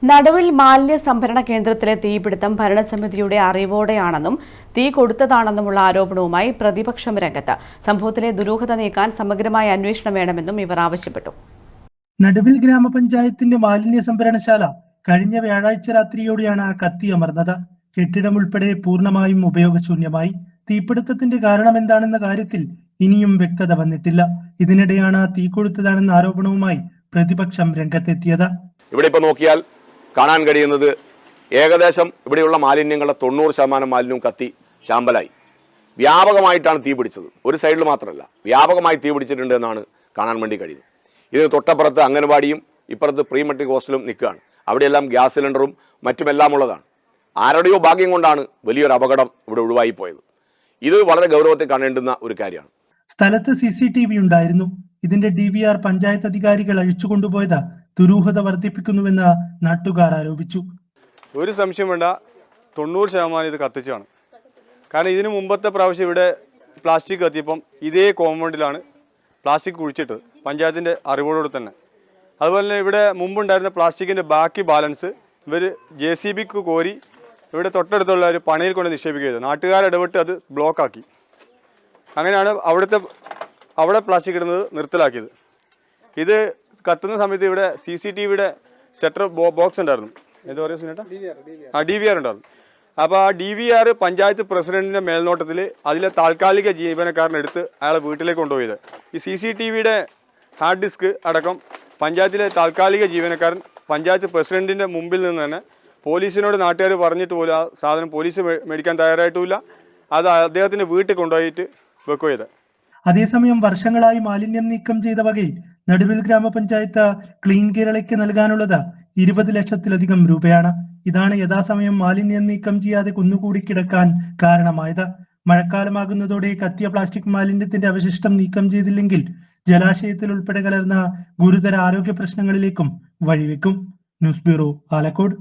നടുവിൽ മാലിന്യ സംഭരണ കേന്ദ്രത്തിലെ തീപിടുത്തം ഭരണസമിതിയുടെ അറിവോടെയാണെന്നും തീ കൊടുത്തതാണെന്നുമുള്ള ആരോപണവുമായി പ്രതിപക്ഷം രംഗത്ത്. സംഭവത്തിലെ ദുരൂഹത നീക്കാൻ സമഗ്രമായ അന്വേഷണം വേണമെന്നും ഇവർ ആവശ്യപ്പെട്ടു. നടുവിൽ ഗ്രാമപഞ്ചായത്തിന്റെ മാലിന്യ സംഭരണശാല കഴിഞ്ഞ വ്യാഴാഴ്ച രാത്രിയോടെയാണ് കത്തിയമർന്നത്. കെട്ടിടം ഉൾപ്പെടെ പൂർണ്ണമായും ഉപയോഗശൂന്യമായി. തീപിടുത്തത്തിന്റെ കാരണം എന്താണെന്ന കാര്യത്തിൽ ഇനിയും വ്യക്തത വന്നിട്ടില്ല. ഇതിനിടെയാണ് തീ കൊടുത്തതാണെന്ന ആരോപണവുമായി പ്രതിപക്ഷം രംഗത്തെത്തിയത്. ഇവിടെ ഇപ്പോൾ നോക്കിയാൽ കാണാൻ കഴിയുന്നത് ഏകദേശം ഇവിടെയുള്ള മാലിന്യങ്ങളുടെ 90% മാലിന്യവും കത്തി ചാമ്പലായി. വ്യാപകമായിട്ടാണ് തീ പിടിച്ചത്. ഒരു സൈഡിൽ മാത്രമല്ല, വ്യാപകമായി തീ പിടിച്ചിട്ടുണ്ട് എന്നാണ് കാണാൻ വേണ്ടി കഴിയുന്നത്. ഇതിന് തൊട്ടപ്പുറത്ത് അംഗനവാടിയും ഇപ്പുറത്ത് പ്രീ മെട്രിക് ഹോസ്റ്റലും നിൽക്കുകയാണ്. അവിടെയെല്ലാം ഗ്യാസ് സിലിണ്ടറും മറ്റുമെല്ലാം ഉള്ളതാണ്. ആരുടെയോ ഭാഗ്യം കൊണ്ടാണ് വലിയൊരു അപകടം ഇവിടെ ഒഴിവായി പോയത്. ഇത് വളരെ ഗൗരവത്തിൽ കാണേണ്ടുന്ന ഒരു കാര്യമാണ്. സ്ഥലത്ത് CCTV ഉണ്ടായിരുന്നു. ഇതിന്റെ DVR പഞ്ചായത്ത് അധികാരികൾ അഴിച്ചുകൊണ്ടുപോയത് ദുരൂഹത വർദ്ധിപ്പിക്കുന്നുവെന്ന് നാട്ടുകാർ ആരോപിച്ചു. ഒരു സംശയം വേണ്ട, 90% ഇത് കത്തിച്ചാണ്. കാരണം ഇതിനു മുമ്പത്തെ പ്രാവശ്യം ഇവിടെ പ്ലാസ്റ്റിക് കത്തിയപ്പം ഇതേ കോമ്പൗണ്ടിലാണ് പ്ലാസ്റ്റിക് കുഴിച്ചിട്ട് പഞ്ചായത്തിൻ്റെ അറിവോടുകൂടി തന്നെ. അതുപോലെ തന്നെ ഇവിടെ മുമ്പുണ്ടായിരുന്ന പ്ലാസ്റ്റിക്കിൻ്റെ ബാക്കി ബാലൻസ് ഇവർ JCBക്ക് കോരി ഇവിടെ തൊട്ടടുത്തുള്ള ഒരു പണിയിൽ കൊണ്ട് നിക്ഷേപിക്കുകയത്. നാട്ടുകാരിടപെട്ട് അത് ബ്ലോക്കാക്കി. അങ്ങനെയാണ് അവിടെ പ്ലാസ്റ്റിക് ഇടുന്നത് നിർത്തലാക്കിയത്. ഇത് കത്തുന്ന സമയത്ത് ഇവിടെ CCTVയുടെ ഷട്ടർ ബോക്സ് ഉണ്ടായിരുന്നു. എന്താ പറയുക സുനേട്ടാ? DVR ഉണ്ടായിരുന്നു. അപ്പോൾ ആ DVR പഞ്ചായത്ത് പ്രസിഡന്റിന്റെ മേൽനോട്ടത്തിൽ അതിലെ താൽക്കാലിക ജീവനക്കാരനെടുത്ത് അയാളെ വീട്ടിലേക്ക് കൊണ്ടുപോയത്. ഈ CCTVയുടെ ഹാർഡ് ഡിസ്ക് അടക്കം പഞ്ചായത്തിലെ താൽക്കാലിക ജീവനക്കാരൻ പഞ്ചായത്ത് പ്രസിഡന്റിന്റെ മുമ്പിൽ നിന്ന് തന്നെ പോലീസിനോട് നാട്ടുകാർ പറഞ്ഞിട്ട് പോലും ആ സാധനം പോലീസ് മേടിക്കാൻ തയ്യാറായിട്ടുമില്ല. അത് അദ്ദേഹത്തിന്റെ വീട്ടിൽ കൊണ്ടുപോയിട്ട് വെക്കുകയത്. അതേസമയം വർഷങ്ങളായി മാലിന്യം നീക്കം ചെയ്ത വകയിൽ നടുവിൽ ഗ്രാമപഞ്ചായത്ത് ക്ലീൻ കേരളയ്ക്ക് നൽകാനുള്ളത് 20 ലക്ഷത്തിലധികം രൂപയാണ്. ഇതാണ് യഥാസമയം മാലിന്യം നീക്കം ചെയ്യാതെ കുന്നുകൂടി കിടക്കാൻ കാരണമായത്. മഴക്കാലമാകുന്നതോടെ കത്തിയ പ്ലാസ്റ്റിക് മാലിന്യത്തിന്റെ അവശിഷ്ടം നീക്കം ചെയ്തില്ലെങ്കിൽ ജലാശയത്തിൽ ഉൾപ്പെടെ കലർന്ന ഗുരുതര ആരോഗ്യ പ്രശ്നങ്ങളിലേക്കും വഴിവെക്കും. News bureau, Alakode.